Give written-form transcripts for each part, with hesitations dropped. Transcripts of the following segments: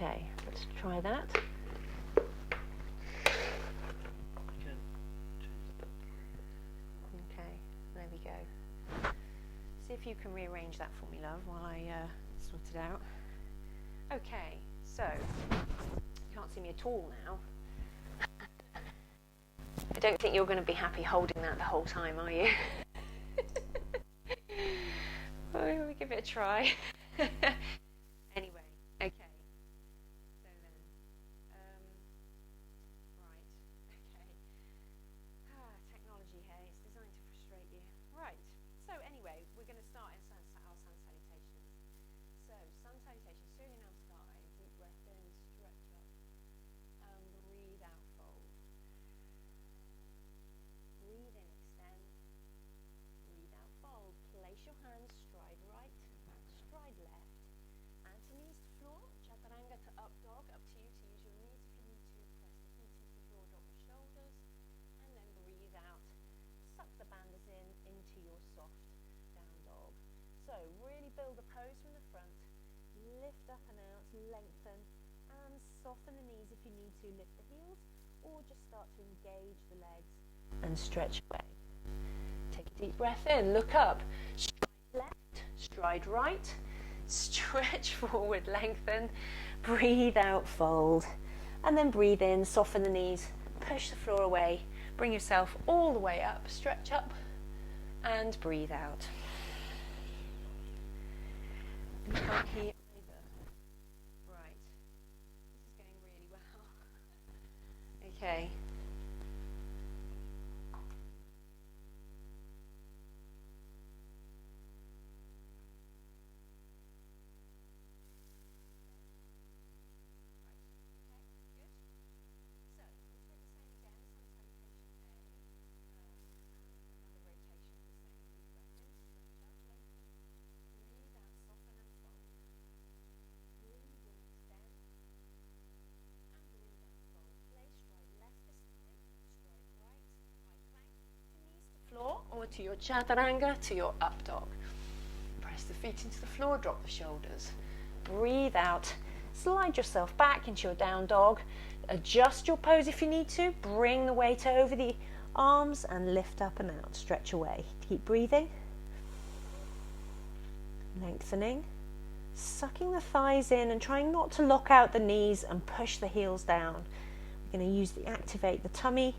Okay, let's try that. Okay, there we go. See if you can rearrange that for me, love, while I sort it out. Okay, so you can't see me at all now. I don't think you're going to be happy holding that the whole time, are you? Well, let me give it a try. Anyway, okay. So then, right, okay. Technology here, it's designed to frustrate you. Right, so anyway, we're going to start in our sun salutations. So, sun salutations, Suriname style, deep breath in, stretch up, and breathe out, fold. Breathe in, extend, breathe out, fold. Place your hands stride right, stride left, and to knees to floor, chaturanga to up dog, up to you to use your knees if you need to, press the feet into the floor, drop the shoulders, and then breathe out, suck the bandhas in into your soft down dog. So really build the pose from the front, lift up and out, lengthen, and soften the knees if you need to, lift the heels, or just start to engage the legs and stretch away. Take a deep breath in, look up, stride left, stride right, stretch forward, lengthen, breathe out, fold, and then breathe in, soften the knees, push the floor away, bring yourself all the way up, stretch up, and breathe out. You can't hear either. Right, this is going really well. Okay. Or to your chaturanga, to your up dog. Press the feet into the floor, drop the shoulders. Breathe out, slide yourself back into your down dog. Adjust your pose if you need to. Bring the weight over the arms and lift up and out. Stretch away. Keep breathing. Lengthening. Sucking the thighs in and trying not to lock out the knees and push the heels down. We're going to use the activate the tummy,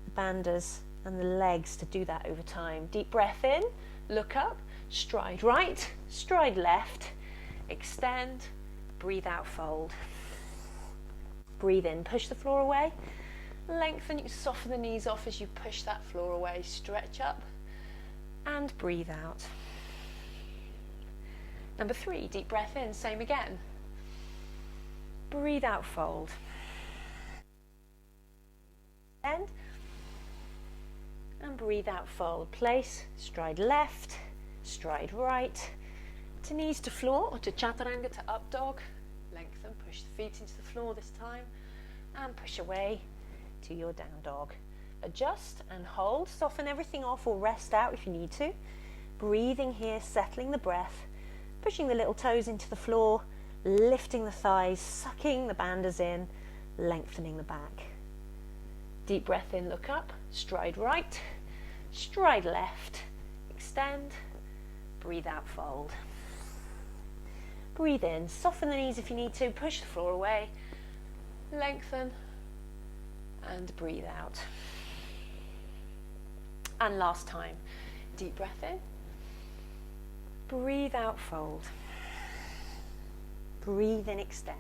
the bandhas, and the legs to do that over time. Deep breath in, look up, stride right, stride left, extend, breathe out, fold. Breathe in, push the floor away, lengthen, you soften the knees off as you push that floor away, stretch up, and breathe out. Number 3, deep breath in, same again. Breathe out, fold. End. And breathe out, fold. Place, stride left, stride right, to knees to floor or to chaturanga to up dog. Lengthen, push the feet into the floor this time, and push away to your down dog. Adjust and hold, soften everything off or rest out if you need to. Breathing here, settling the breath, pushing the little toes into the floor, lifting the thighs, sucking the bandhas in, lengthening the back. Deep breath in, look up, stride right, stride left, extend, breathe out, fold. Breathe in, soften the knees if you need to, push the floor away, lengthen, and breathe out. And last time, deep breath in, breathe out, fold. Breathe in, extend.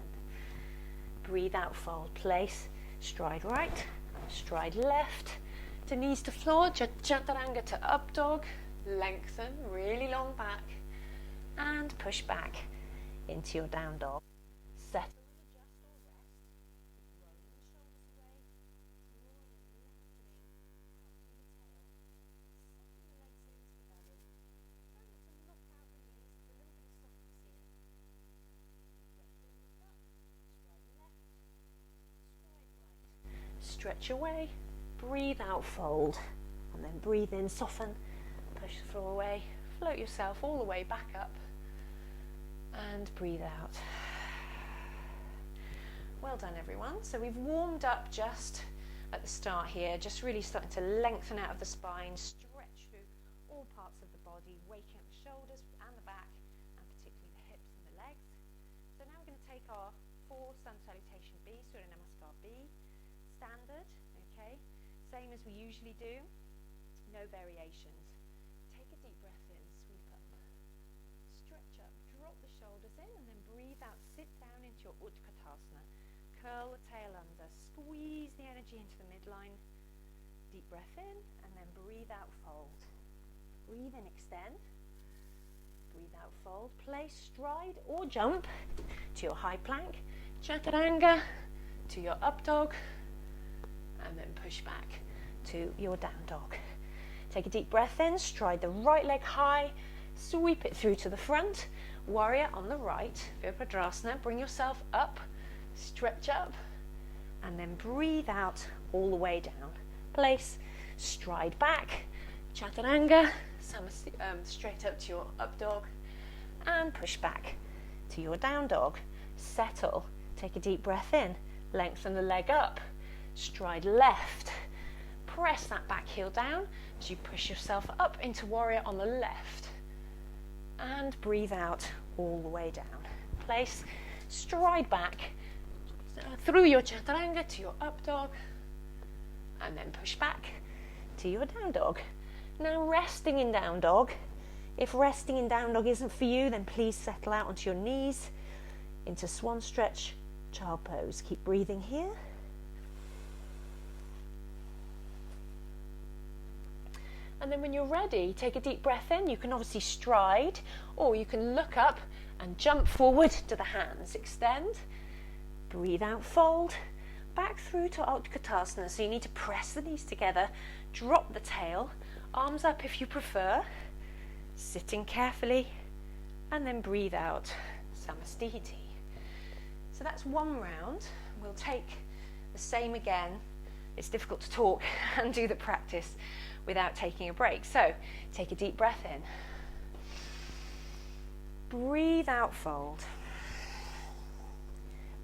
Breathe out, fold. Place, stride right, stride left, to knees to floor, chaturanga to up dog, lengthen, really long back, and push back into your down dog. Settle and adjust or rest, rolling the shoulders away, drawing and lengthening out through the tail, sucking the legs into the belly, try not to lock out the knees, there's a little bit of softness here. Breath in, look up, stride left, stride right. Stretch away, breathe out, fold, and then breathe in, soften, push the floor away, float yourself all the way back up, and breathe out. Well done, everyone. So we've warmed up just at the start here, just really starting to lengthen out of the spine, stretch through all parts of the body, waking up the shoulders and the back, and particularly the hips and the legs. So now we're going to take our 4 Sun Salutation B, Surya Namaskar B, standard, okay, same as we usually do, no variations. Take a deep breath in, sweep up, stretch up, drop the shoulders in, and then breathe out, sit down into your Utkatasana. Curl the tail under, squeeze the energy into the midline, deep breath in, and then breathe out, fold. Breathe in, extend, breathe out, fold. Place stride or jump to your high plank, chaturanga to your up dog, and then push back to your down dog. Take a deep breath in, stride the right leg high, sweep it through to the front, warrior on the right, Virabhadrasana, bring yourself up, stretch up, and then breathe out all the way down. Place, stride back, chaturanga, straight up to your up dog, and push back to your down dog. Settle, take a deep breath in, lengthen the leg up, stride left, press that back heel down as you push yourself up into warrior on the left, and breathe out all the way down. Place, stride back, through your chaturanga to your up dog, and then push back to your down dog. Now resting in down dog. If resting in down dog isn't for you, then please settle out onto your knees into swan stretch, child pose. Keep breathing here. And then when you're ready, take a deep breath in. You can obviously stride, or you can look up and jump forward to the hands. Extend. Breathe out, fold, back through to Utkatasana. So you need to press the knees together, drop the tail, arms up if you prefer, sitting carefully, and then breathe out, Samastiti. So that's one round. We'll take the same again. It's difficult to talk and do the practice without taking a break. So take a deep breath in. Breathe out, fold.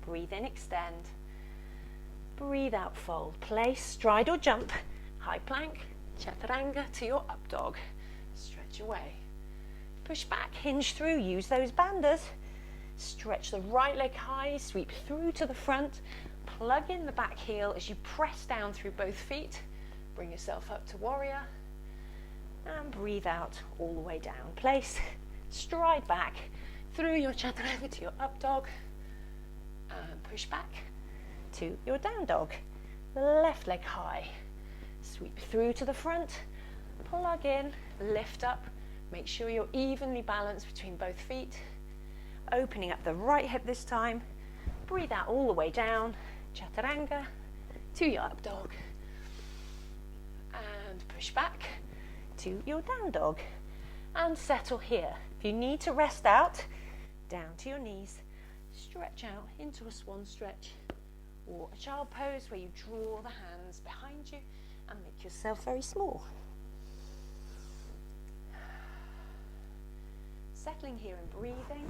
Breathe in, extend. Breathe out, fold. Place, stride or jump, high plank, chaturanga to your up dog. Stretch away. Push back, hinge through, use those bandhas. Stretch the right leg high, sweep through to the front. Plug in the back heel as you press down through both feet. Bring yourself up to warrior. And breathe out all the way down. Place, stride back through your chaturanga to your up dog. And push back to your down dog. Left leg high. Sweep through to the front. Plug in, lift up. Make sure you're evenly balanced between both feet. Opening up the right hip this time. Breathe out all the way down. Chaturanga to your up dog. And push back to your down dog. And settle here. If you need to rest out, down to your knees. Stretch out into a swan stretch or a child pose where you draw the hands behind you and make yourself very small. Settling here and breathing.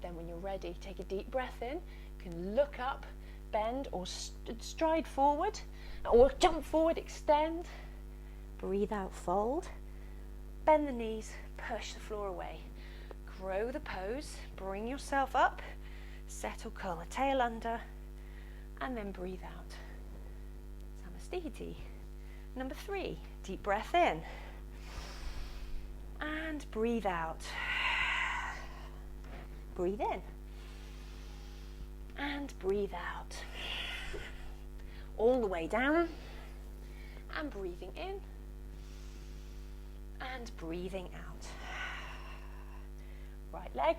Then when you're ready, take a deep breath in. You can look up, bend or stride forward, or jump forward, extend. Breathe out, fold. Bend the knees, push the floor away. Grow the pose, bring yourself up. Settle, curl the tail under, and then breathe out. Samastiti. Number 3, deep breath in. And breathe out. Breathe in. And breathe out. All the way down. And breathing in. And breathing out. Right leg.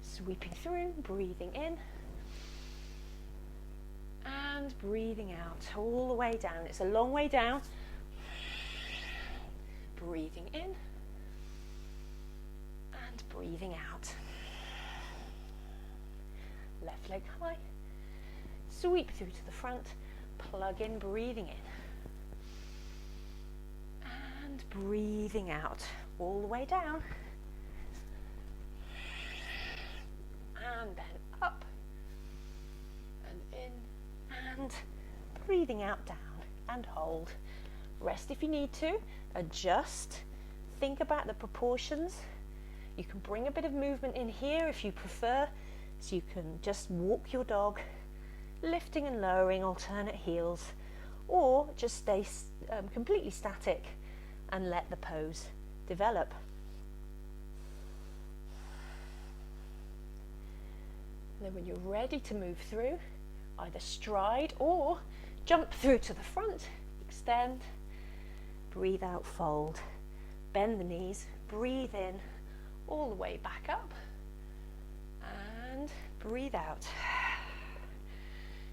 Sweeping through, breathing in. And breathing out all the way down. It's a long way down. Breathing in. And breathing out. Left leg high. Sweep through to the front. Plug in, breathing in. And breathing out all the way down. And then up and in, and breathing out down and hold. Rest if you need to, adjust, think about the proportions. You can bring a bit of movement in here if you prefer, so you can just walk your dog, lifting and lowering alternate heels, or just stay completely static and let the pose develop. Then when you're ready to move through, either stride or jump through to the front, extend, breathe out, fold, bend the knees, breathe in, all the way back up, and breathe out.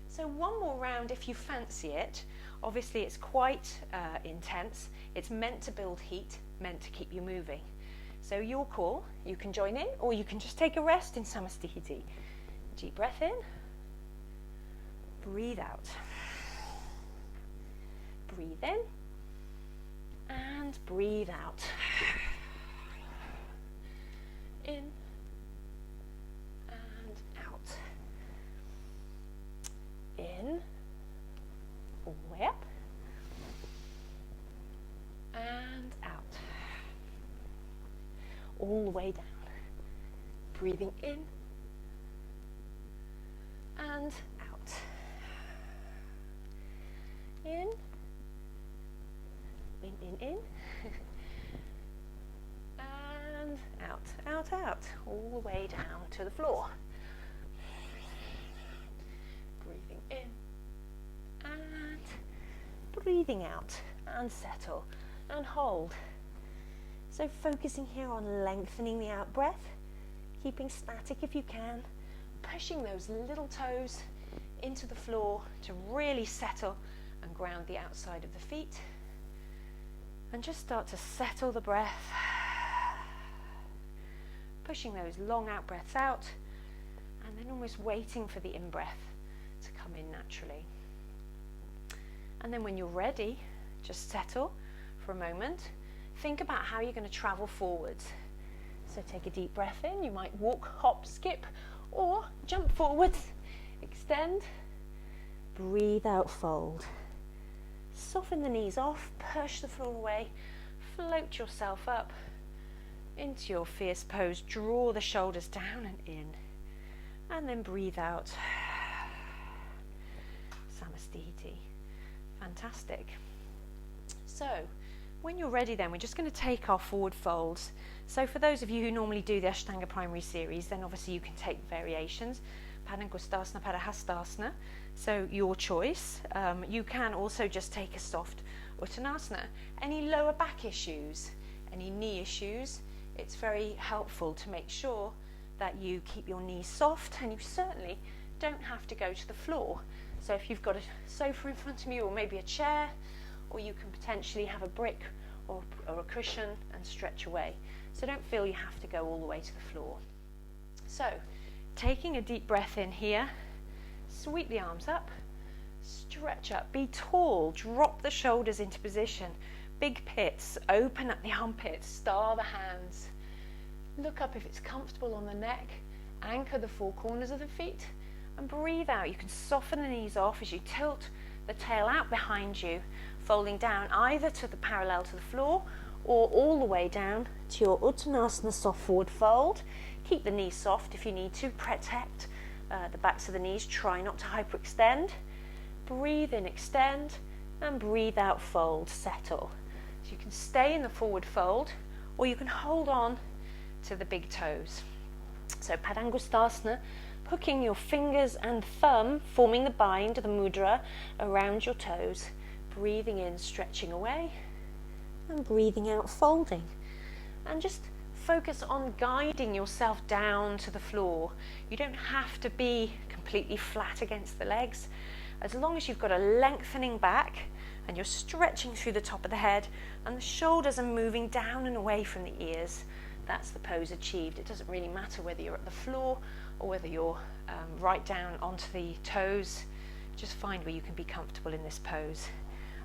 So one more round if you fancy it. Obviously it's quite intense. It's meant to build heat, meant to keep you moving. So your call, you can join in or you can just take a rest in Samastihiti. Deep breath in, breathe out. Breathe in and breathe out. In and out. In, all the way up, and out. All the way down. Breathing in and out. In, in. And out, out, out, all the way down to the floor. Breathing in and breathing out, and settle and hold. So focusing here on lengthening the out breath, keeping static if you can, pushing those little toes into the floor to really settle and ground the outside of the feet. And just start to settle the breath, pushing those long out breaths out, and then almost waiting for the in-breath to come in naturally. And then when you're ready, just settle for a moment. Think about how you're going to travel forwards. So take a deep breath in. You might walk, hop, skip, or jump forwards. Extend. Breathe out, fold. Soften the knees off, push the floor away, float yourself up into your fierce pose. Draw the shoulders down and in, and then breathe out. Samastihiti. Fantastic. So when you're ready then, we're just going to take our forward folds. So for those of you who normally do the Ashtanga primary series, then obviously you can take variations. Padangusthasana, Padahastasana, so your choice. You can also just take a soft Uttanasana. Any lower back issues, any knee issues, it's very helpful to make sure that you keep your knees soft, and you certainly don't have to go to the floor. So if you've got a sofa in front of you, or maybe a chair, or you can potentially have a brick or a cushion and stretch away. So don't feel you have to go all the way to the floor. So taking a deep breath in here, sweep the arms up, stretch up, be tall, drop the shoulders into position, big pits, open up the armpits, star the hands, look up if it's comfortable on the neck, anchor the four corners of the feet, and breathe out. You can soften the knees off as you tilt the tail out behind you, folding down either to the parallel to the floor or all the way down to your Uttanasana soft forward fold. Keep the knees soft if you need to, protect the backs of the knees, try not to hyperextend. Breathe in, extend, and breathe out, fold, settle. So you can stay in the forward fold, or you can hold on to the big toes. So Padangusthasana, hooking your fingers and thumb, forming the bind, the mudra, around your toes. Breathing in, stretching away, and breathing out, folding. And just focus on guiding yourself down to the floor. You don't have to be completely flat against the legs. As long as you've got a lengthening back and you're stretching through the top of the head and the shoulders are moving down and away from the ears, that's the pose achieved. It doesn't really matter whether you're at the floor or whether you're right down onto the toes. Just find where you can be comfortable in this pose.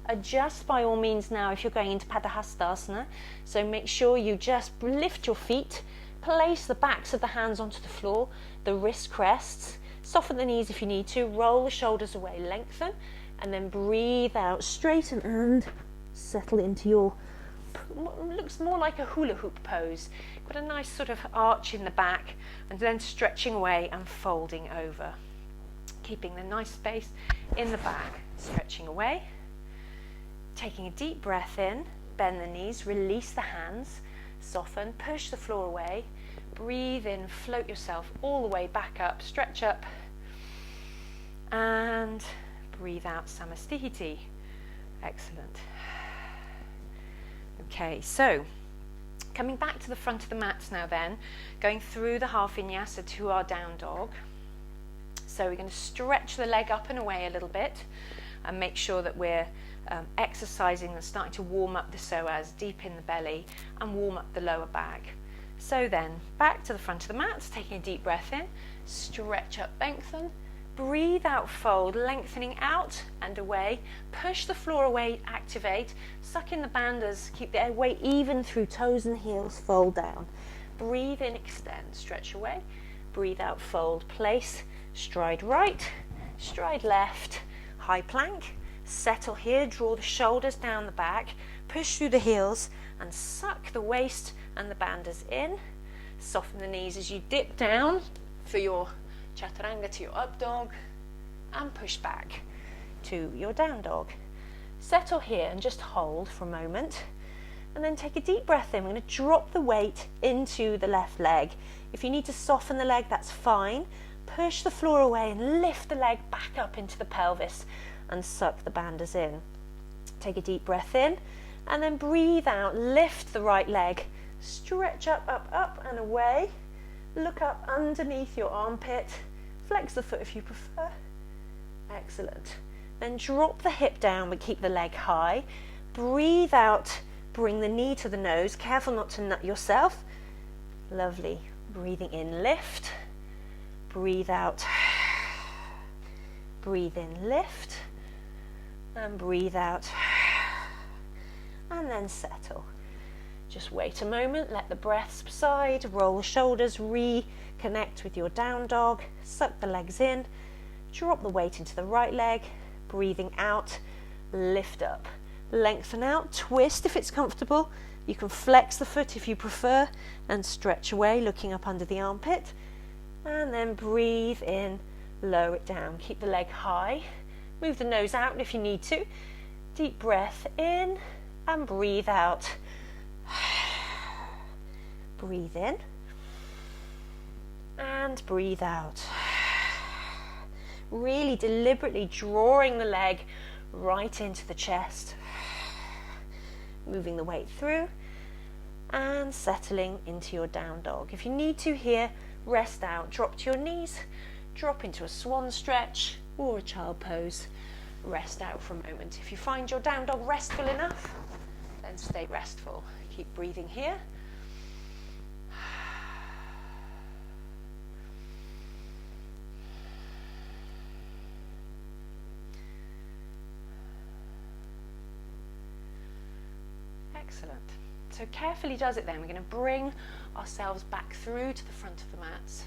Adjust by all means now if you're going into Padahastasana. So make sure you just lift your feet, place the backs of the hands onto the floor, the wrist crests, soften the knees if you need to, roll the shoulders away, lengthen, and then breathe out, straighten and settle into your, looks more like a hula hoop pose. Got a nice sort of arch in the back, and then stretching away and folding over. Keeping the nice space in the back, stretching away. Taking a deep breath in, bend the knees, release the hands, soften, push the floor away, breathe in, float yourself all the way back up, stretch up, and breathe out, Samastihiti. Excellent. Okay, so coming back to the front of the mats now then, going through the half vinyasa to our down dog. So we're going to stretch the leg up and away a little bit and make sure that we're exercising and starting to warm up the psoas deep in the belly and warm up the lower back. So then back to the front of the mat, taking a deep breath in, stretch up, lengthen, breathe out, fold, lengthening out and away, push the floor away, activate, suck in the bandhas, keep the weight even through toes and heels, fold down, breathe in, extend, stretch away, breathe out, fold, place, stride right, stride left, high plank, settle here, draw the shoulders down the back, push through the heels and suck the waist and the bandhas in. Soften the knees as you dip down for your chaturanga to your up dog and push back to your down dog. Settle here and just hold for a moment and then take a deep breath in. We're going to drop the weight into the left leg. If you need to soften the leg, that's fine. Push the floor away and lift the leg back up into the pelvis and suck the bandhas in. Take a deep breath in and then breathe out, lift the right leg, stretch up, up, up and away. Look up underneath your armpit, flex the foot if you prefer. Excellent. Then drop the hip down but keep the leg high. Breathe out, bring the knee to the nose, careful not to nut yourself. Lovely. Breathing in, lift. Breathe out. Breathe in, lift. And breathe out. And then settle. Just wait a moment, let the breath subside, roll the shoulders, reconnect with your down dog, suck the legs in, drop the weight into the right leg, breathing out, lift up, lengthen out, twist if it's comfortable. You can flex the foot if you prefer and stretch away, looking up under the armpit. And then breathe in, lower it down, keep the leg high, move the nose out if you need to. Deep breath in and breathe out. Breathe in and breathe out. Really deliberately drawing the leg right into the chest. Moving the weight through and settling into your down dog. If you need to here, rest out, drop to your knees, drop into a swan stretch or a child pose. Rest out for a moment. If you find your down dog restful enough, then stay restful. Keep breathing here. Excellent. So carefully does it then. We're going to bring ourselves back through to the front of the mats.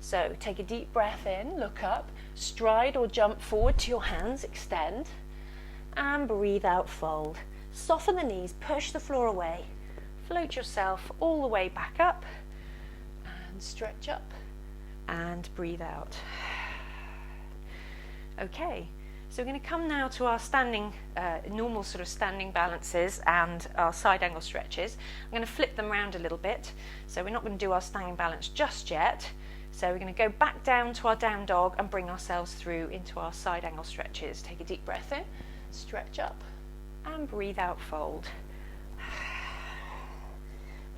So take a deep breath in, look up, stride or jump forward to your hands, extend, and breathe out, fold. Soften the knees, push the floor away, float yourself all the way back up, and stretch up, and breathe out. Okay. So we're going to come now to our standing, normal sort of standing balances and our side angle stretches. I'm going to flip them around a little bit. So we're not going to do our standing balance just yet. So we're going to go back down to our down dog and bring ourselves through into our side angle stretches. Take a deep breath in, stretch up, and breathe out, fold.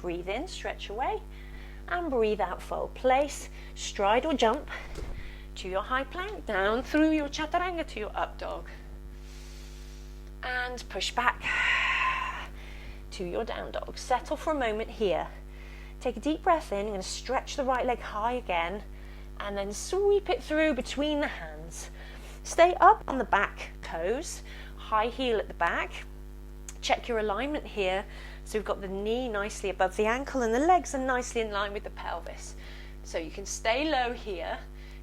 Breathe in, stretch away, and breathe out, fold. Place, stride or jump to your high plank, down through your chaturanga to your up dog. And push back to your down dog. Settle for a moment here. Take a deep breath in. You're going to stretch the right leg high again and then sweep it through between the hands. Stay up on the back toes. high heel at the back. Check your alignment here. So we've got the knee nicely above the ankle and the legs are nicely in line with the pelvis. So you can stay low here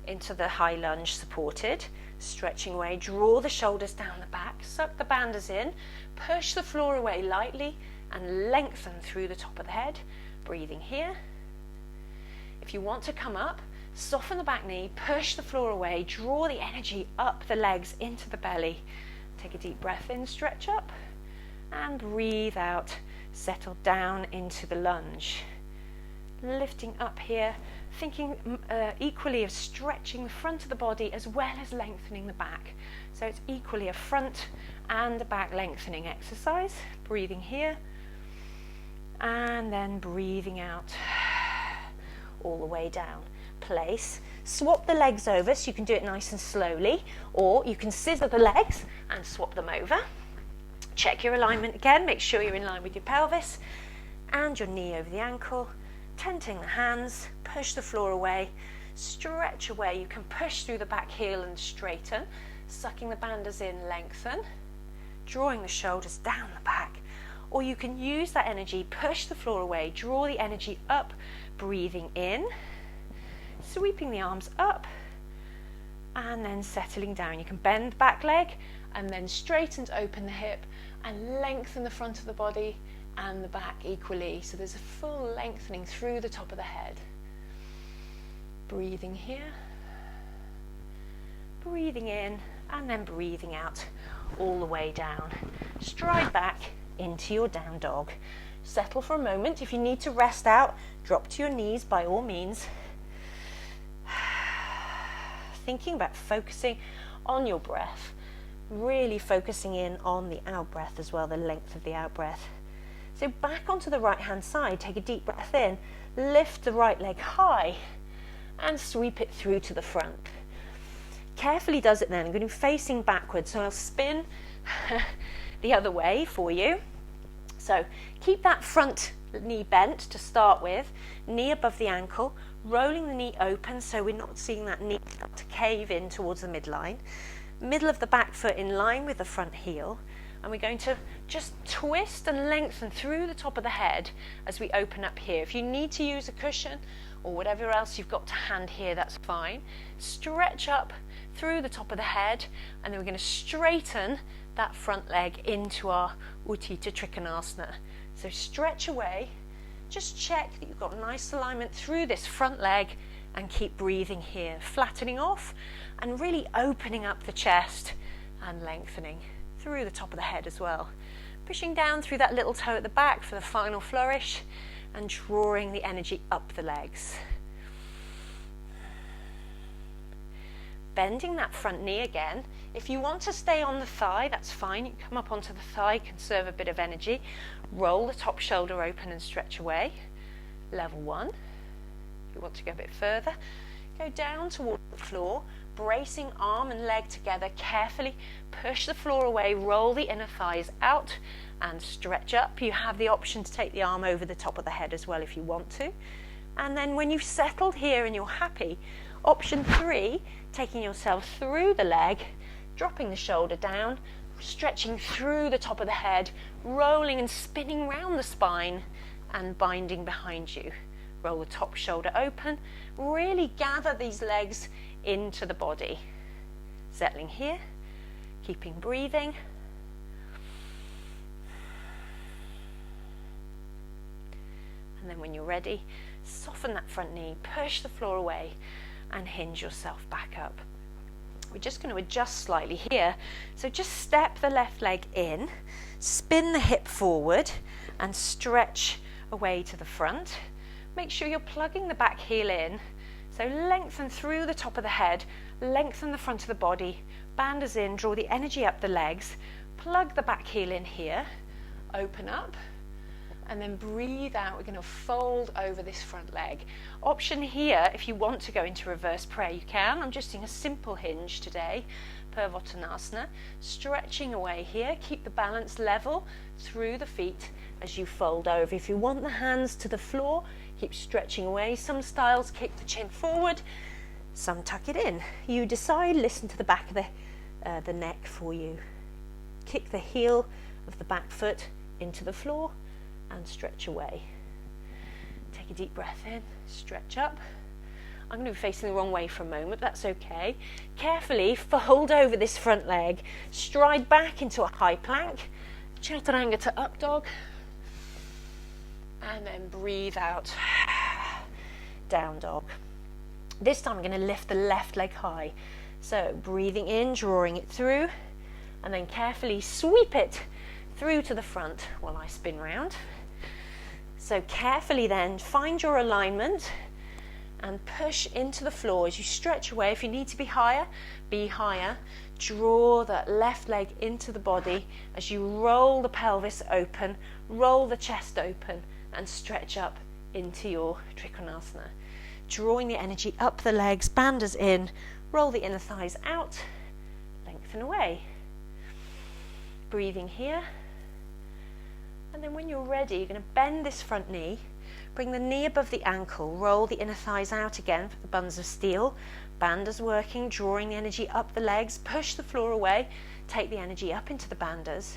into the high lunge supported, stretching away, draw the shoulders down the back, suck the bandas in, push the floor away lightly and lengthen through the top of the head, breathing here. If you want to come up, soften the back knee, push the floor away, draw the energy up the legs into the belly. Take a deep breath in, stretch up, and breathe out, settle down into the lunge. Lifting up here, thinking equally of stretching the front of the body as well as lengthening the back. So it's equally a front and a back lengthening exercise. Breathing here, and then breathing out all the way down. Place. Swap the legs over, so you can do it nice and slowly, or you can scissor the legs and swap them over. Check your alignment again, make sure you're in line with your pelvis and your knee over the ankle. Tenting the hands, push the floor away, stretch away. You can push through the back heel and straighten, sucking the bandas in, lengthen, drawing the shoulders down the back. Or you can use that energy, push the floor away, draw the energy up, breathing in, sweeping the arms up, and then settling down. You can bend the back leg and then straighten to open the hip and lengthen the front of the body and the back equally. So there's a full lengthening through the top of the head. Breathing here, breathing in, and then breathing out all the way down. Stride back into your down dog. Settle for a moment. If you need to rest out, drop to your knees by all means. Thinking about focusing on your breath, really focusing in on the out breath as well, the length of the out breath. So back onto the right hand side, take a deep breath in, lift the right leg high and sweep it through to the front. Carefully does it then. I'm going to be facing backwards, so I'll spin the other way for you. So keep that front knee bent to start with, knee above the ankle, rolling the knee open so we're not seeing that knee start to cave in towards the midline. Middle of the back foot in line with the front heel, and we're going to just twist and lengthen through the top of the head as we open up here. If you need to use a cushion or whatever else you've got to hand here, that's fine. Stretch up through the top of the head, and then we're going to straighten that front leg into our Utthita Trikonasana. So stretch away, just check that you've got nice alignment through this front leg and keep breathing here, flattening off and really opening up the chest and lengthening through the top of the head as well. Pushing down through that little toe at the back for the final flourish and drawing the energy up the legs. Bending that front knee again. If you want to stay on the thigh, that's fine. You can come up onto the thigh, conserve a bit of energy. Roll the top shoulder open and stretch away. Level 1. If you want to go a bit further, go down towards the floor, bracing arm and leg together carefully. Push the floor away, roll the inner thighs out and stretch up. You have the option to take the arm over the top of the head as well if you want to. And then when you've settled here and you're happy, option 3, taking yourself through the leg, dropping the shoulder down, stretching through the top of the head, rolling and spinning round the spine and binding behind you. Roll the top shoulder open, really gather these legs into the body. Settling here, keeping breathing. And then when you're ready, soften that front knee, push the floor away and hinge yourself back up. We're just going to adjust slightly here. So just step the left leg in, spin the hip forward and stretch away to the front. Make sure you're plugging the back heel in. So lengthen through the top of the head, lengthen the front of the body, bandas in, draw the energy up the legs, plug the back heel in here, open up, and then breathe out. We're going to fold over this front leg. Option here, if you want to go into reverse prayer, you can. I'm just doing a simple hinge today, Purvottanasana, stretching away here. Keep the balance level through the feet as you fold over. If you want the hands to the floor, keep stretching away. Some styles kick the chin forward, some tuck it in. You decide, listen to the back of the neck for you. Kick the heel of the back foot into the floor and stretch away. Take a deep breath in, stretch up. I'm going to be facing the wrong way for a moment, that's okay. Carefully fold over this front leg, stride back into a high plank, chaturanga to up dog, and then breathe out, down dog. This time I'm going to lift the left leg high. So breathing in, drawing it through, and then carefully sweep it through to the front while I spin round. So carefully then find your alignment and push into the floor as you stretch away. If you need to be higher, be higher. Draw that left leg into the body as you roll the pelvis open, roll the chest open, and stretch up into your Trikonasana. Drawing the energy up the legs, bandhas in, roll the inner thighs out, lengthen away. Breathing here. And then when you're ready, you're going to bend this front knee, bring the knee above the ankle, roll the inner thighs out again for the buns of steel. Bandhas working, drawing the energy up the legs, push the floor away, take the energy up into the bandhas.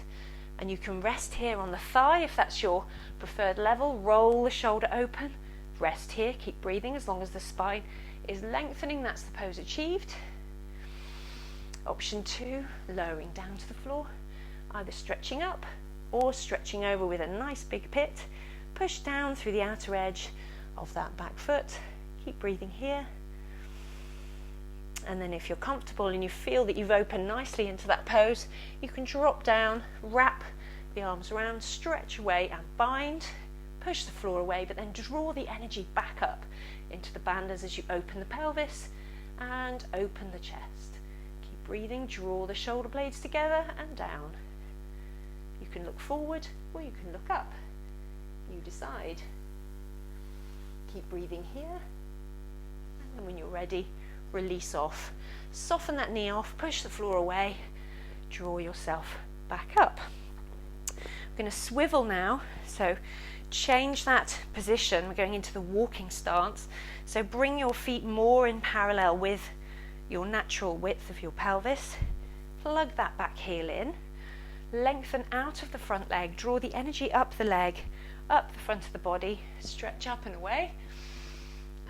And you can rest here on the thigh if that's your preferred level. Roll the shoulder open, rest here, keep breathing as long as the spine is lengthening. That's the pose achieved. Option 2, lowering down to the floor, either stretching up or stretching over with a nice big pit. Push down through the outer edge of that back foot. Keep breathing here. And then if you're comfortable and you feel that you've opened nicely into that pose, you can drop down, wrap the arms around, stretch away and bind. Push the floor away, but then draw the energy back up into the bandhas as you open the pelvis and open the chest. Keep breathing, draw the shoulder blades together and down. You can look forward or you can look up. You decide. Keep breathing here. And when you're ready, release off. Soften that knee off, push the floor away, draw yourself back up. I'm going to swivel now, so change that position. We're going into the walking stance. So bring your feet more in parallel with your natural width of your pelvis. Plug that back heel in. Lengthen out of the front leg. Draw the energy up the leg, up the front of the body. Stretch up and away.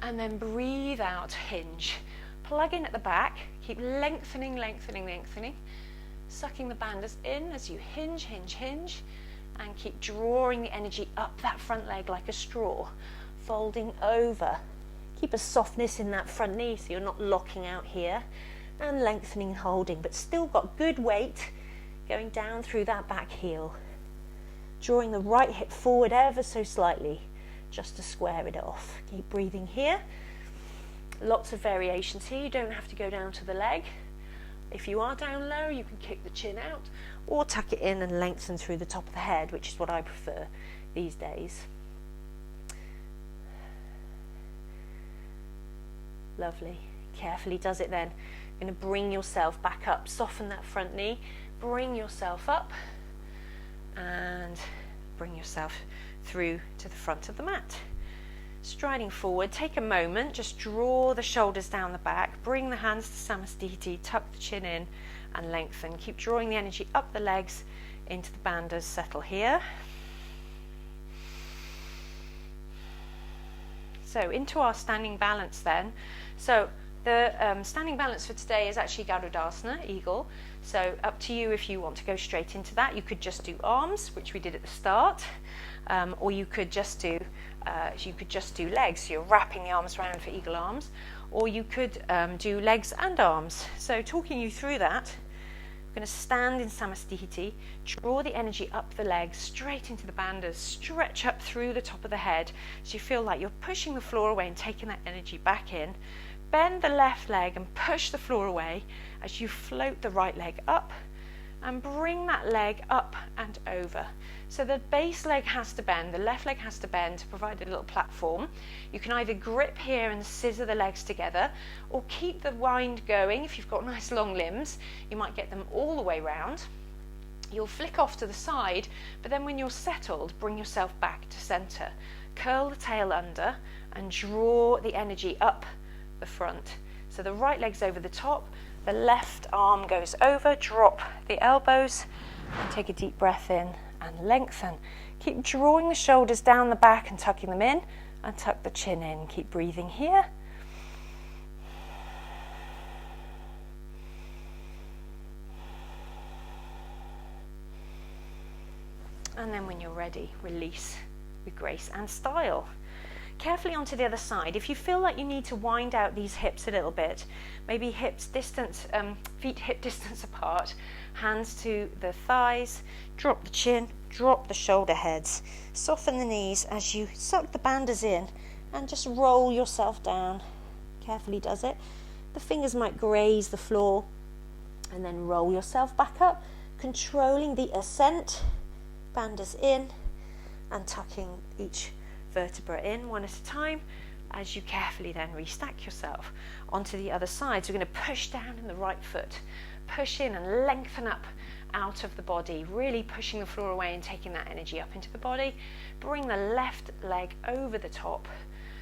And then breathe out, hinge. Plug in at the back. Keep lengthening, lengthening, lengthening. Sucking the bandhas in as you hinge, hinge, hinge. And keep drawing the energy up that front leg like a straw. Folding over. Keep a softness in that front knee so you're not locking out here. And lengthening and holding, but still got good weight going down through that back heel. Drawing the right hip forward ever so slightly, just to square it off. Keep breathing here. Lots of variations here. You don't have to go down to the leg. If you are down low, you can kick the chin out or tuck it in and lengthen through the top of the head, which is what I prefer these days. Lovely. Carefully does it then. You're going to bring yourself back up. Soften that front knee. Bring yourself up and bring yourself through to the front of the mat. Striding forward, take a moment, just draw the shoulders down the back, bring the hands to Samasthiti, tuck the chin in and lengthen. Keep drawing the energy up the legs into the bandhas, settle here. So into our standing balance then. So the standing balance for today is actually Garudasana, eagle. So up to you if you want to go straight into that. You could just do arms, which we did at the start, or you could just do legs. So you're wrapping the arms around for eagle arms, or you could do legs and arms. So talking you through that, I'm going to stand in Samasthiti, draw the energy up the legs, straight into the bandhas, stretch up through the top of the head, so you feel like you're pushing the floor away and taking that energy back in. Bend the left leg and push the floor away as you float the right leg up and bring that leg up and over. So the base leg has to bend, the left leg has to bend to provide a little platform. You can either grip here and scissor the legs together or keep the wind going. If you've got nice long limbs, you might get them all the way round. You'll flick off to the side, but then when you're settled, bring yourself back to center. Curl the tail under and draw the energy up the front. So the right leg's over the top, the left arm goes over, drop the elbows And take a deep breath in and lengthen. Keep drawing the shoulders down the back and tucking them in, and tuck the chin in. Keep breathing here. And then when you're ready, release with grace and style. Carefully onto the other side. If you feel like you need to wind out these hips a little bit, maybe hips distance, feet hip distance apart, hands to the thighs, drop the chin, drop the shoulder heads, soften the knees as you suck the bandhas in and just roll yourself down. Carefully does it. The fingers might graze the floor and then roll yourself back up, controlling the ascent. Bandhas in and tucking each vertebra in one at a time as you carefully then restack yourself onto the other side. So we're going to push down in the right foot, push in and lengthen up out of the body, really pushing the floor away and taking that energy up into the body. Bring the left leg over the top,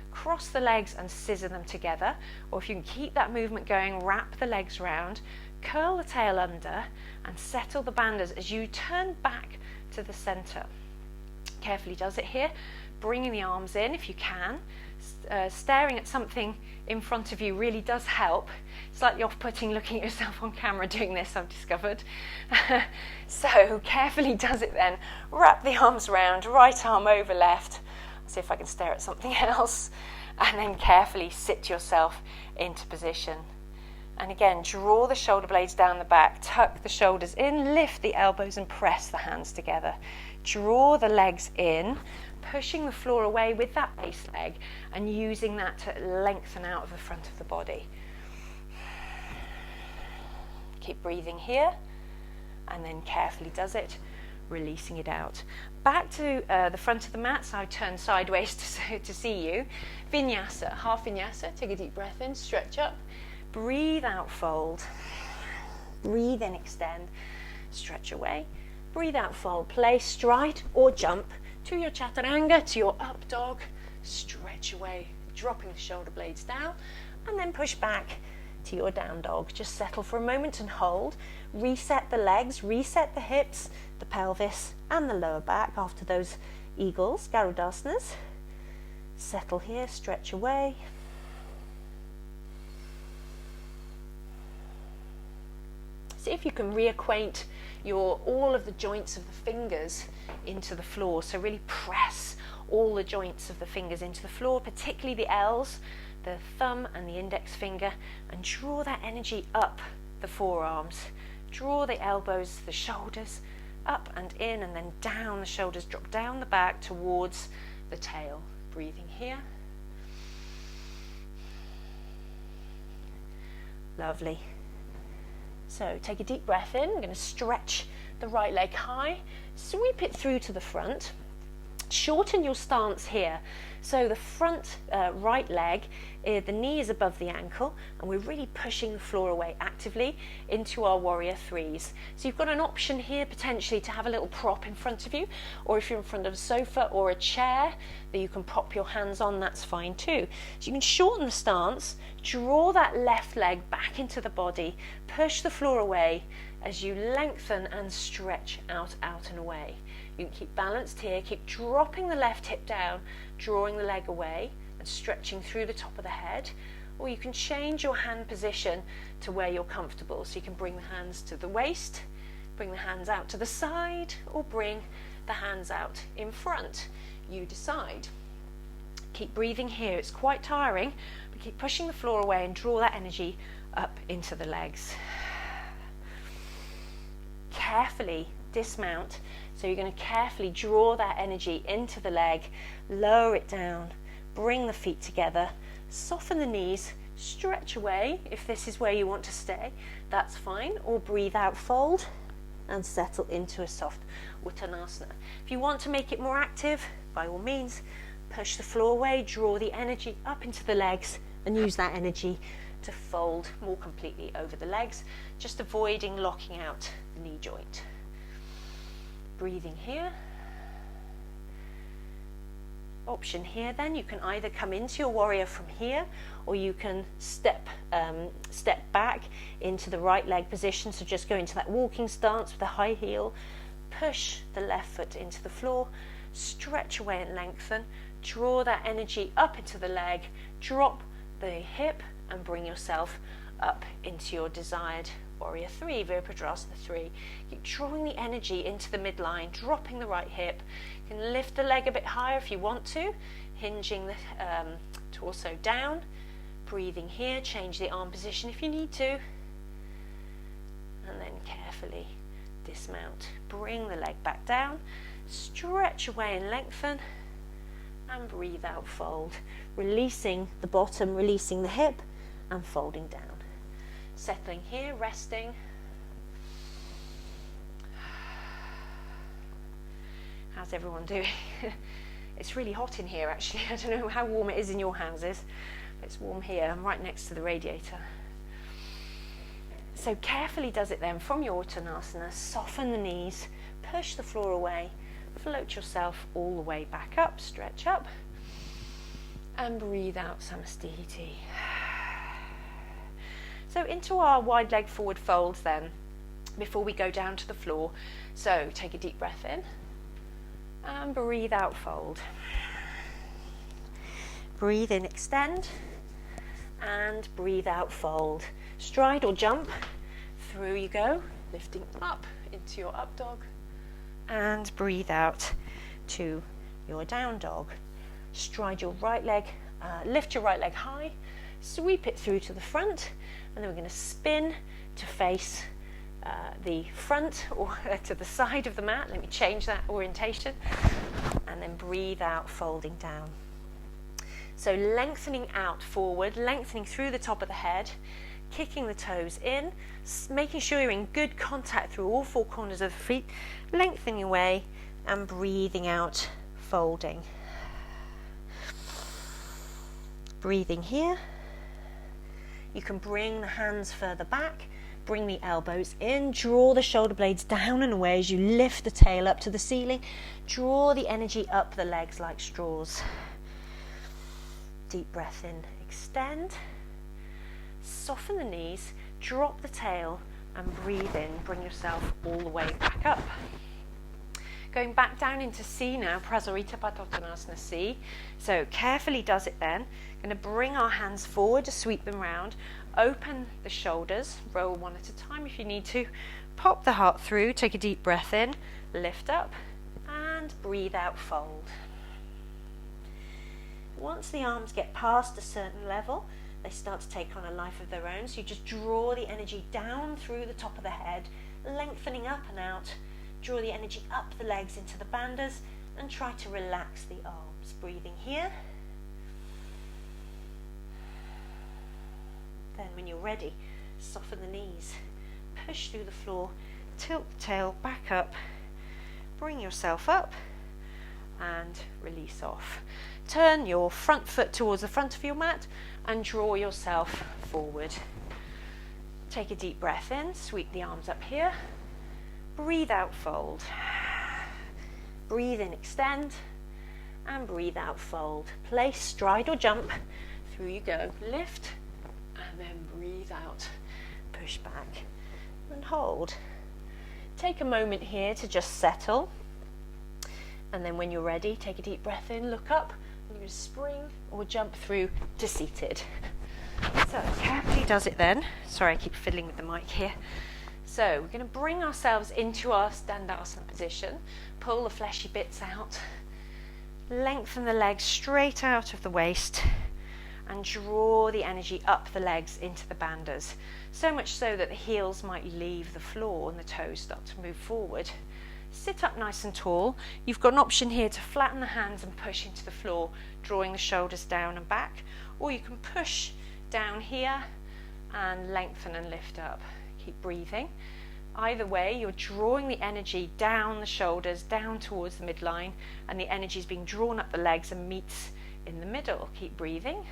cross the legs and scissor them together, or if you can keep that movement going, wrap the legs round, curl the tail under and settle the bandhas as you turn back to the center. Carefully does it here, bringing the arms in if you can. Staring at something in front of you really does help. Slightly off-putting looking at yourself on camera doing this, I've discovered. So carefully does it then. Wrap the arms round, right arm over left. See if I can stare at something else. And then carefully sit yourself into position. And again, draw the shoulder blades down the back, tuck the shoulders in, lift the elbows and press the hands together. Draw the legs in, pushing the floor away with that base leg and using that to lengthen out of the front of the body. Keep breathing here and then carefully does it, releasing it out. Back to the front of the mat, so I turn sideways to see you. Vinyasa, half vinyasa, take a deep breath in, stretch up. Breathe out, fold. Breathe in, extend. Stretch away. Breathe out, fold. Place, stride or jump to your chaturanga, to your up dog. Stretch away, dropping the shoulder blades down. And then push back to your down dog. Just settle for a moment and hold. Reset the legs, reset the hips, the pelvis and the lower back after those eagles, Garudasanas. Settle here, stretch away. See if you can reacquaint all of the joints of the fingers into the floor. So really press all the joints of the fingers into the floor, particularly the L's, the thumb and the index finger, and draw that energy up the forearms. Draw the elbows, the shoulders, up and in and then down the shoulders, drop down the back towards the tail. Breathing here. Lovely. So take a deep breath in. We're going to stretch the right leg high, sweep it through to the front. Shorten your stance here. So the front right leg, the knee is above the ankle and we're really pushing the floor away actively into our warrior threes. So you've got an option here potentially to have a little prop in front of you, or if you're in front of a sofa or a chair that you can prop your hands on, that's fine too. So you can shorten the stance, draw that left leg back into the body, push the floor away as you lengthen and stretch out and away. You can keep balanced here, keep dropping the left hip down, drawing the leg away and stretching through the top of the head, or you can change your hand position to where you're comfortable. So you can bring the hands to the waist, bring the hands out to the side, or bring the hands out in front. You decide. Keep breathing here, it's quite tiring, but keep pushing the floor away and draw that energy up into the legs. Carefully dismount. So you're going to carefully draw that energy into the leg, lower it down, bring the feet together, soften the knees, stretch away. If this is where you want to stay, that's fine, or breathe out, fold and settle into a soft Uttanasana. If you want to make it more active, by all means, push the floor away, draw the energy up into the legs and use that energy to fold more completely over the legs, just avoiding locking out the knee joint. Breathing here. Option here then, you can either come into your warrior from here, or you can step back into the right leg position. So just go into that walking stance with a high heel, push the left foot into the floor, stretch away and lengthen, draw that energy up into the leg, drop the hip and bring yourself up into your desired warrior 3, Virabhadrasana 3. Keep drawing the energy into the midline, dropping the right hip. You can lift the leg a bit higher if you want to, hinging the torso down. Breathing here, change the arm position if you need to. And then carefully dismount. Bring the leg back down, stretch away and lengthen, and breathe out, fold. Releasing the bottom, releasing the hip, and folding down. Settling here, resting. How's everyone doing? It's really hot in here actually. I don't know how warm it is in your houses, but it's warm here. I'm right next to the radiator. So carefully does it then from your Uttanasana, soften the knees, push the floor away, float yourself all the way back up, stretch up, and breathe out Samastiti. So into our wide leg forward folds then, before we go down to the floor. So take a deep breath in, and breathe out, fold. Breathe in, extend, and breathe out, fold. Stride or jump, through you go, lifting up into your up dog, and breathe out to your down dog. Stride your right leg, lift your right leg high, sweep it through to the front, and then we're going to spin to face the front or to the side of the mat. Let me change that orientation, and then breathe out, folding down. So lengthening out forward, lengthening through the top of the head, kicking the toes in, making sure you're in good contact through all four corners of the feet, lengthening away and breathing out, folding. Breathing here. You can bring the hands further back, bring the elbows in, draw the shoulder blades down and away as you lift the tail up to the ceiling. Draw the energy up the legs like straws. Deep breath in, extend. Soften the knees, drop the tail and breathe in. Bring yourself all the way back up. Going back down into C now, Prasarita Padottanasana C. So carefully does it then. Going to bring our hands forward to sweep them round. Open the shoulders, roll one at a time if you need to. Pop the heart through, take a deep breath in, lift up and breathe out, fold. Once the arms get past a certain level, they start to take on a life of their own. So you just draw the energy down through the top of the head, lengthening up and out. Draw the energy up the legs into the bandhas and try to relax the arms. Breathing here. Then when you're ready, soften the knees. Push through the floor, tilt the tail back up, bring yourself up and release off. Turn your front foot towards the front of your mat and draw yourself forward. Take a deep breath in, sweep the arms up here. Breathe out, fold. Breathe in, extend, and breathe out, fold. Place, stride or jump. Through you go. Lift, and then breathe out. Push back, and hold. Take a moment here to just settle. And then when you're ready, take a deep breath in, look up, and you're going to spring or jump through to seated. So, carefully does it then. Sorry, I keep fiddling with the mic here. So we're going to bring ourselves into our Dandasana position, pull the fleshy bits out, lengthen the legs straight out of the waist and draw the energy up the legs into the bandhas, so much so that the heels might leave the floor and the toes start to move forward. Sit up nice and tall. You've got an option here to flatten the hands and push into the floor, drawing the shoulders down and back, or you can push down here and lengthen and lift up. Keep breathing. Either way, you're drawing the energy down the shoulders, down towards the midline, and the energy is being drawn up the legs and meets in the middle. Keep breathing.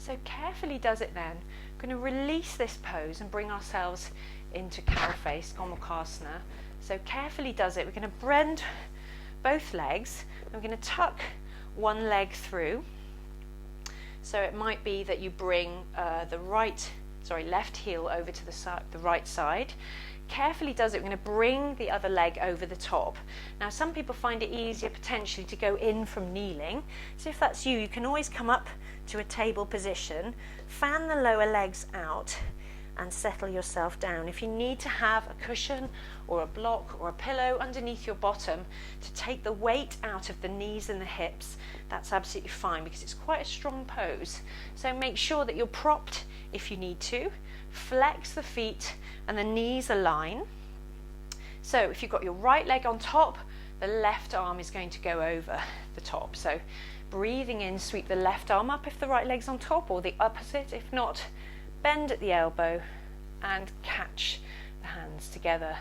So carefully does it then. We're going to release this pose and bring ourselves into cow face, Gomukhasana. So carefully does it. We're going to bend both legs. And we're going to tuck one leg through. So it might be that you bring the left heel over to the right side. Carefully does it. We're going to bring the other leg over the top. Now some people find it easier potentially to go in from kneeling. So if that's you, you can always come up to a table position, fan the lower legs out and settle yourself down. If you need to have a cushion or a block or a pillow underneath your bottom to take the weight out of the knees and the hips, that's absolutely fine because it's quite a strong pose. So make sure that you're propped if you need to. Flex the feet and the knees align. So if you've got your right leg on top, the left arm is going to go over the top. So breathing in, sweep the left arm up if the right leg's on top, or the opposite. If not, bend at the elbow and catch the hands together.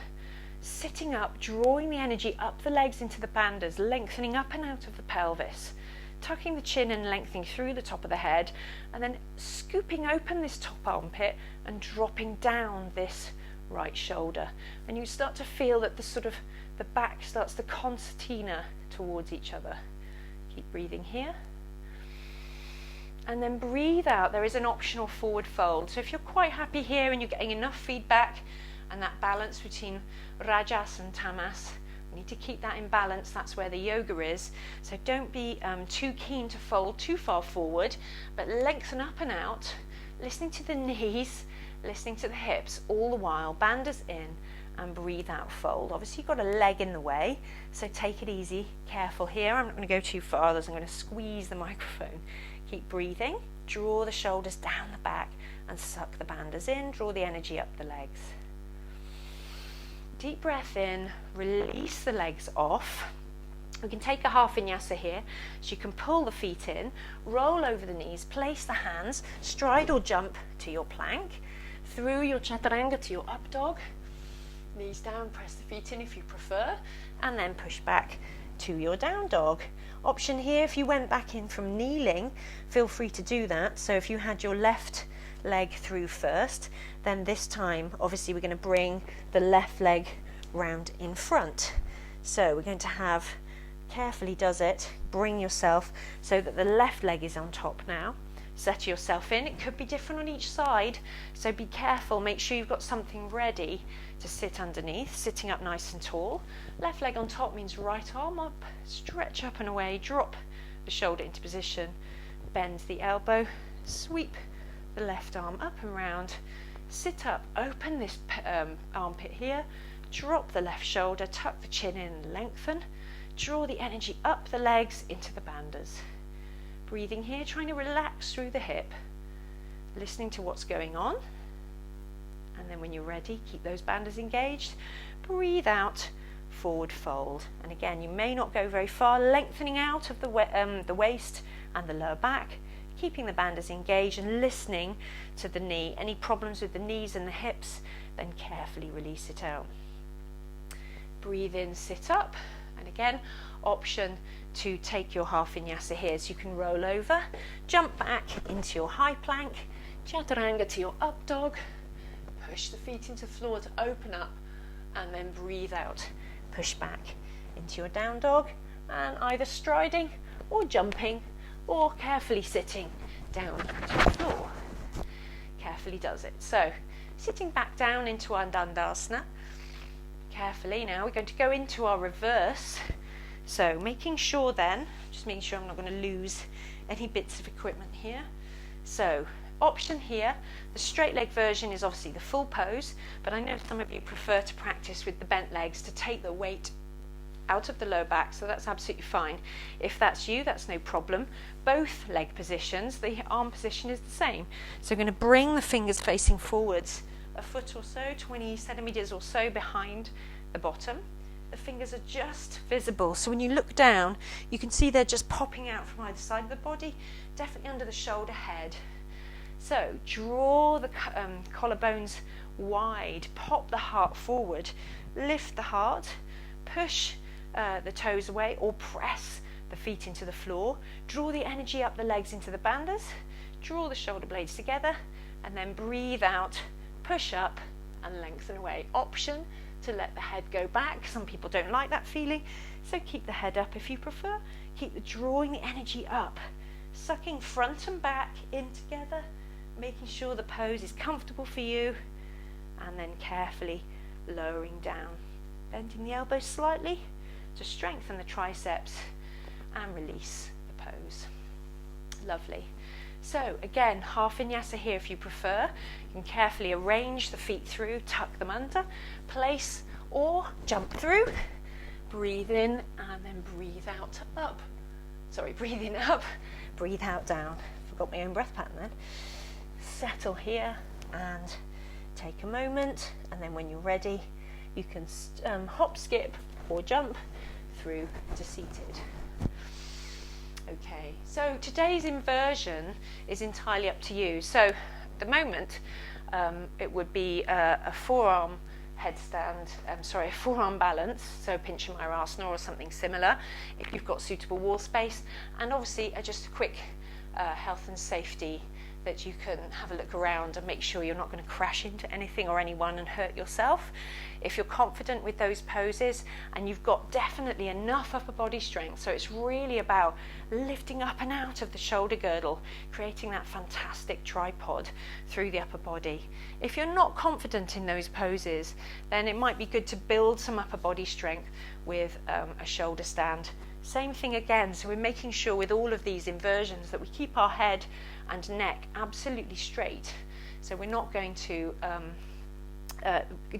Sitting up, drawing the energy up the legs into the bandhas, lengthening up and out of the pelvis, tucking the chin and lengthening through the top of the head, and then scooping open this top armpit and dropping down this right shoulder. And you start to feel that the back starts to concertina towards each other. Keep breathing here. And then breathe out. There is an optional forward fold. So if you're quite happy here and you're getting enough feedback and that balance between rajas and tamas, you need to keep that in balance. That's where the yoga is. So don't be too keen to fold too far forward, but lengthen up and out, listening to the knees, listening to the hips, all the while, bandhas in, and breathe out, fold. Obviously you've got a leg in the way, so take it easy, careful here. I'm not going to go too far, otherwise I'm going to squeeze the microphone. Keep breathing, draw the shoulders down the back and suck the bandhas in, draw the energy up the legs. Deep breath in, release the legs off. We can take a half vinyasa here, so you can pull the feet in, roll over the knees, place the hands, stride or jump to your plank, through your chaturanga to your up dog, knees down, press the feet in if you prefer, and then push back to your down dog. Option here, if you went back in from kneeling, feel free to do that. So if you had your left leg through first, then this time obviously we're going to bring the left leg round in front. So we're going to have, carefully does it, bring yourself so that the left leg is on top now. Set yourself in. It could be different on each side, so be careful. Make sure you've got something ready to sit underneath, sitting up nice and tall. Left leg on top means right arm up, stretch up and away, drop the shoulder into position, bend the elbow, sweep the left arm up and round, sit up, open this armpit here, drop the left shoulder, tuck the chin in, lengthen, draw the energy up the legs into the bandhas. Breathing here, trying to relax through the hip, listening to what's going on. And then when you're ready, keep those bandhas engaged. Breathe out, forward fold. And again, you may not go very far, lengthening out of the waist and the lower back, keeping the bandhas engaged and listening to the knee. Any problems with the knees and the hips, then carefully release it out. Breathe in, sit up. And again, option to take your half vinyasa here, so you can roll over, jump back into your high plank, chaturanga to your up dog, push the feet into the floor to open up, and then breathe out, push back into your down dog, and either striding or jumping or carefully sitting down to the floor. Carefully does it. So sitting back down into our Dandasana. Carefully now we're going to go into our reverse. So making sure then, just making sure I'm not going to lose any bits of equipment here. So option here, the straight leg version is obviously the full pose, but I know some of you prefer to practice with the bent legs to take the weight out of the low back, so that's absolutely fine. If that's you, that's no problem. Both leg positions, the arm position is the same. So we're going to bring the fingers facing forwards a foot or so, 20 centimeters or so behind the bottom. The fingers are just visible, so when you look down you can see they're just popping out from either side of the body, definitely under the shoulder head. So draw the collarbones wide, pop the heart forward, lift the heart, push the toes away or press the feet into the floor, draw the energy up the legs into the bandhas, draw the shoulder blades together, and then breathe out, push up and lengthen away. Option to let the head go back. Some people don't like that feeling, so keep the head up if you prefer. Keep drawing the energy up, sucking front and back in together, making sure the pose is comfortable for you, and then carefully lowering down, bending the elbows slightly to strengthen the triceps and release the pose. Lovely. So again, half vinyasa here if you prefer. You can carefully arrange the feet through, tuck them under, place or jump through. Breathe in and then breathe out up. Sorry, breathe in up, breathe out down. Forgot my own breath pattern then. Settle here and take a moment, and then when you're ready, you can hop, skip or jump through to seated. Okay, so today's inversion is entirely up to you. So at the moment, it would be a forearm headstand, a forearm balance, so Pincha Mayurasana or something similar, if you've got suitable wall space, and obviously just a quick health and safety that you can have a look around and make sure you're not going to crash into anything or anyone and hurt yourself. If you're confident with those poses and you've got definitely enough upper body strength, so it's really about lifting up and out of the shoulder girdle, creating that fantastic tripod through the upper body. If you're not confident in those poses, then it might be good to build some upper body strength with a shoulder stand. Same thing again, so we're making sure with all of these inversions that we keep our head and neck absolutely straight, so we're not going to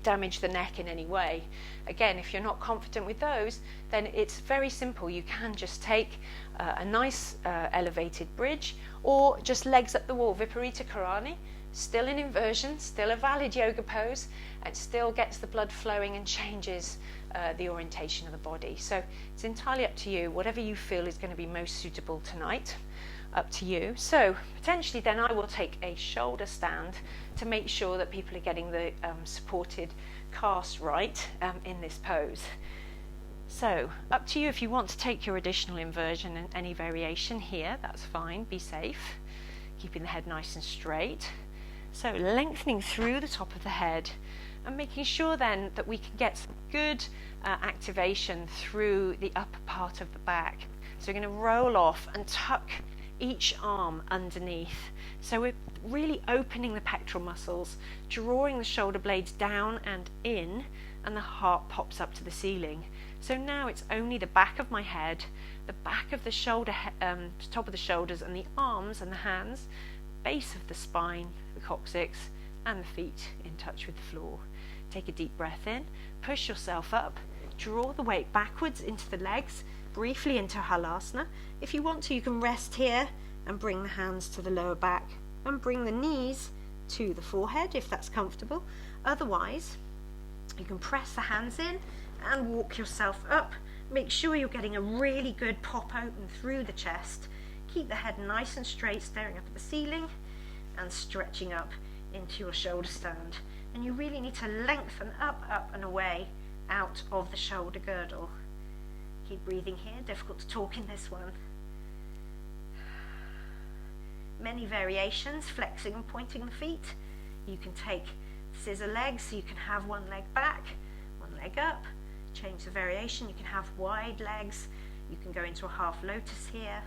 damage the neck in any way. Again, if you're not confident with those, then it's very simple. You can just take a nice elevated bridge, or just legs up the wall, Viparita Karani, still in inversion, still a valid yoga pose, and still gets the blood flowing and changes the orientation of the body. So it's entirely up to you, whatever you feel is going to be most suitable tonight. Up to you. So potentially then I will take a shoulder stand to make sure that people are getting the supported cast right in this pose. So up to you if you want to take your additional inversion and any variation here, that's fine, be safe, keeping the head nice and straight. So lengthening through the top of the head and making sure then that we can get some good activation through the upper part of the back. So we're going to roll off and tuck each arm underneath. So we're really opening the pectoral muscles, drawing the shoulder blades down and in, and the heart pops up to the ceiling. So now it's only the back of my head, the back of the shoulder, top of the shoulders, and the arms and the hands, base of the spine, the coccyx, and the feet in touch with the floor. Take a deep breath in, push yourself up, draw the weight backwards into the legs, briefly into Halasana. If you want to, you can rest here and bring the hands to the lower back and bring the knees to the forehead if that's comfortable. Otherwise, you can press the hands in and walk yourself up. Make sure you're getting a really good pop open through the chest. Keep the head nice and straight, staring up at the ceiling and stretching up into your shoulder stand. And you really need to lengthen up, up and away out of the shoulder girdle. Keep breathing here, difficult to talk in this one. Many variations, flexing and pointing the feet. You can take scissor legs, so you can have one leg back, one leg up. Change the variation, you can have wide legs, you can go into a half lotus here,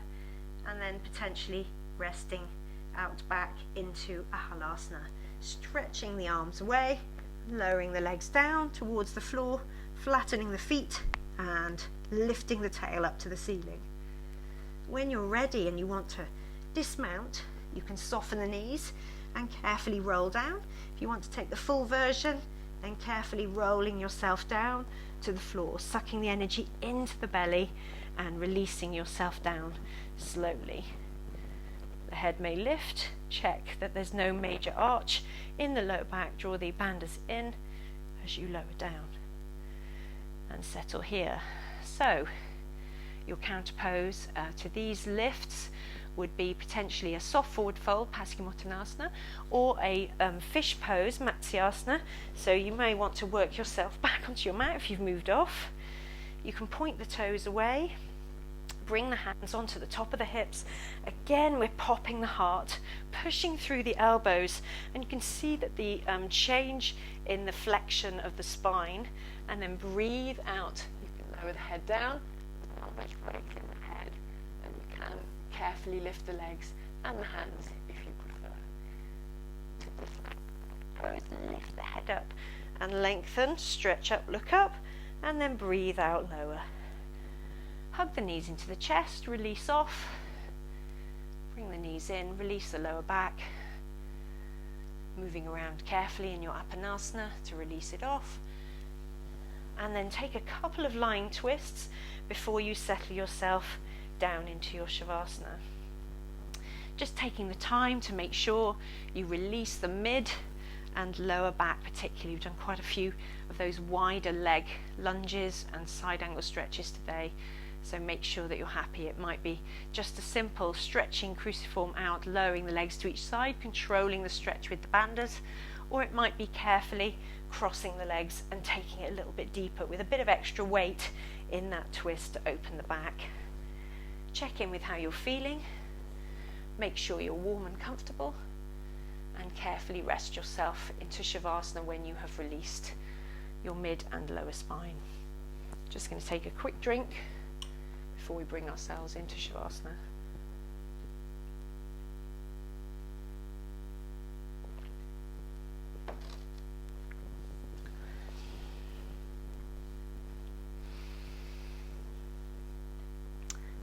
and then potentially resting out back into a halasana. Stretching the arms away, lowering the legs down towards the floor, flattening the feet, and lifting the tail up to the ceiling. When you're ready and you want to dismount, you can soften the knees and carefully roll down. If you want to take the full version, then carefully rolling yourself down to the floor, sucking the energy into the belly and releasing yourself down slowly. The head may lift, check that there's no major arch in the lower back, draw the bandhas in as you lower down and settle here. So your counter pose to these lifts would be potentially a soft forward fold, Paschimottanasana, or a fish pose, Matsyasana. So you may want to work yourself back onto your mat if you've moved off. You can point the toes away, Bring the hands onto the top of the hips. Again, we're popping the heart, pushing through the elbows, and you can see that the change in the flexion of the spine, and then breathe out. You can lower the head down, not much weight in the head, and you can carefully lift the legs and the hands if you prefer. Lift the head up and lengthen, stretch up, look up, and then breathe out, lower. Hug the knees into the chest, release off. Bring the knees in, release the lower back. Moving around carefully in your Apanasana to release it off. And then take a couple of lying twists before you settle yourself down into your Shavasana. Just taking the time to make sure you release the mid and lower back particularly. We've done quite a few of those wider leg lunges and side angle stretches today. So make sure that you're happy. It might be just a simple stretching cruciform out, lowering the legs to each side, controlling the stretch with the bandhas, or it might be carefully crossing the legs and taking it a little bit deeper with a bit of extra weight in that twist to open the back. Check in with how you're feeling. Make sure you're warm and comfortable, and carefully rest yourself into Shavasana when you have released your mid and lower spine. Just going to take a quick drink before we bring ourselves into Shavasana.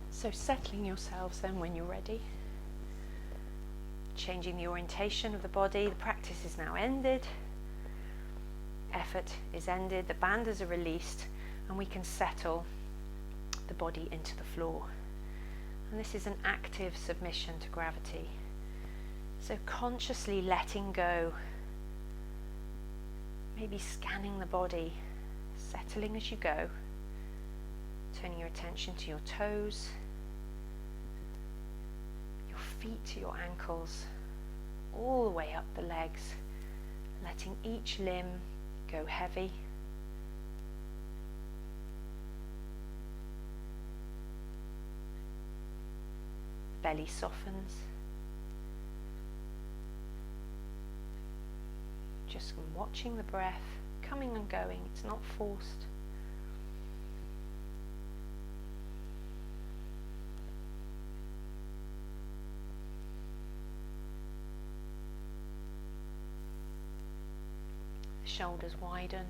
So settling yourselves then when you're ready. Changing the orientation of the body. The practice is now ended. Effort is ended. The bandhas are released, and we can settle the body into the floor. And this is an active submission to gravity. So consciously letting go, maybe scanning the body, settling as you go, turning your attention to your toes, your feet to your ankles, all the way up the legs, letting each limb go heavy. Belly softens. Just watching the breath coming and going, it's not forced. The shoulders widen,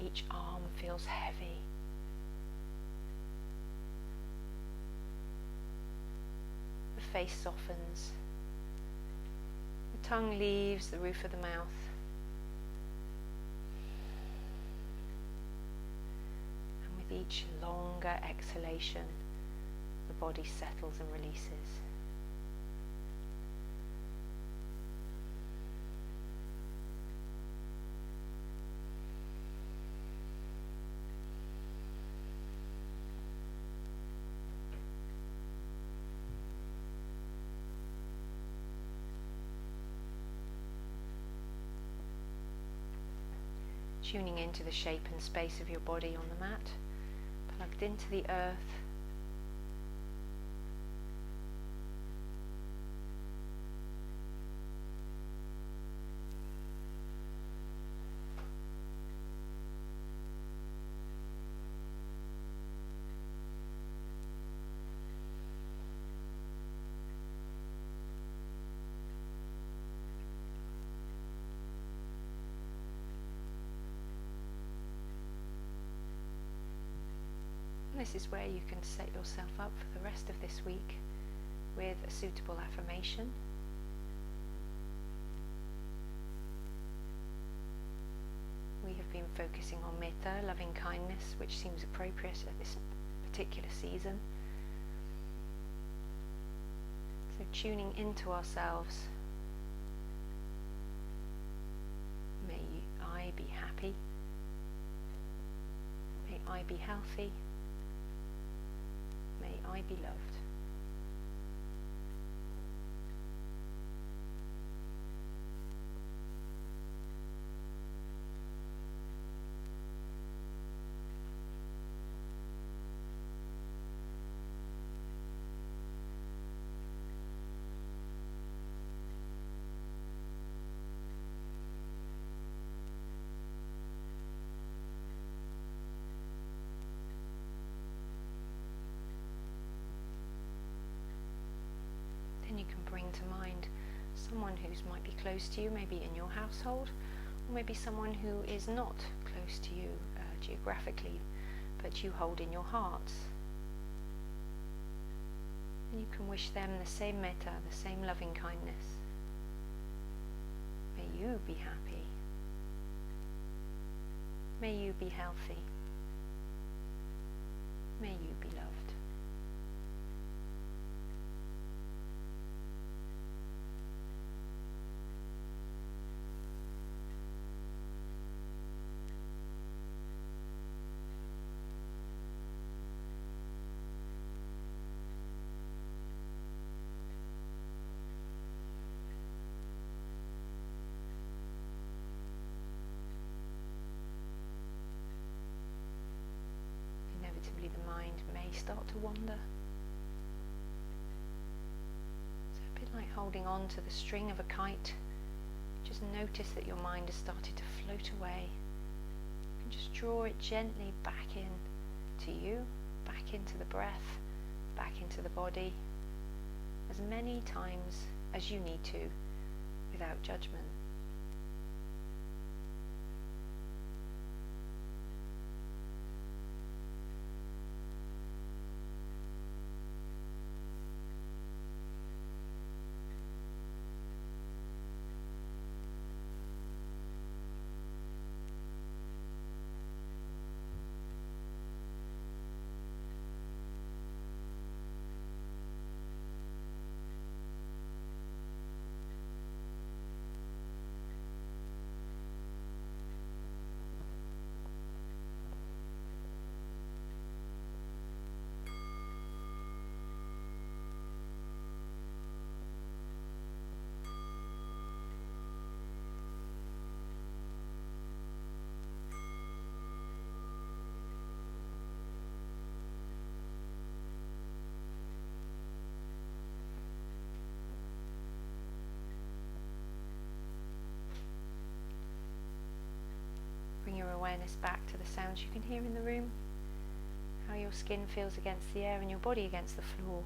each arm feels heavy. Face softens, the tongue leaves the roof of the mouth, and with each longer exhalation the body settles and releases. Tuning into the shape and space of your body on the mat, plugged into the earth. This is where you can set yourself up for the rest of this week with a suitable affirmation. We have been focusing on metta, loving kindness, which seems appropriate at this particular season. So tuning into ourselves. May I be happy. May I be healthy. May I be loved. someone who might be close to you, maybe in your household, or maybe someone who is not close to you geographically, but you hold in your heart. And you can wish them the same metta, the same loving kindness. May you be happy. May you be healthy. May you be loved. Inevitably the mind may start to wander. So a bit like holding on to the string of a kite. Just notice that your mind has started to float away. And just draw it gently back in to you, back into the breath, back into the body, as many times as you need to, without judgment. Bring your awareness back to the sounds you can hear in the room, how your skin feels against the air and your body against the floor,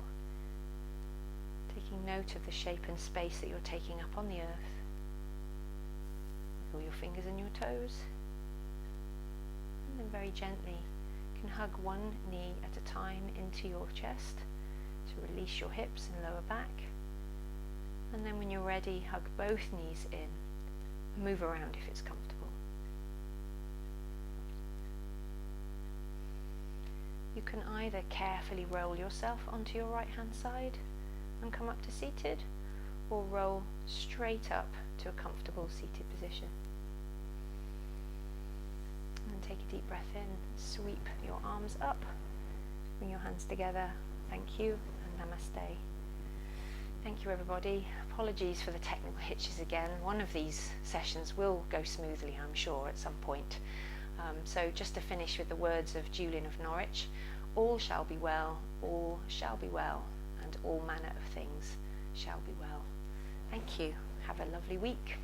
taking note of the shape and space that you're taking up on the earth. Wiggle your fingers and your toes, and then very gently you can hug one knee at a time into your chest to release your hips and lower back, and then when you're ready, hug both knees in and move around if it's comfortable. You can either carefully roll yourself onto your right hand side and come up to seated, or roll straight up to a comfortable seated position. And take a deep breath in, sweep your arms up, bring your hands together, thank you, and namaste. Thank you everybody. Apologies for the technical hitches again. One of these sessions will go smoothly, I'm sure, at some point. So just to finish with the words of Julian of Norwich, all shall be well, and all manner of things shall be well. Thank you. Have a lovely week.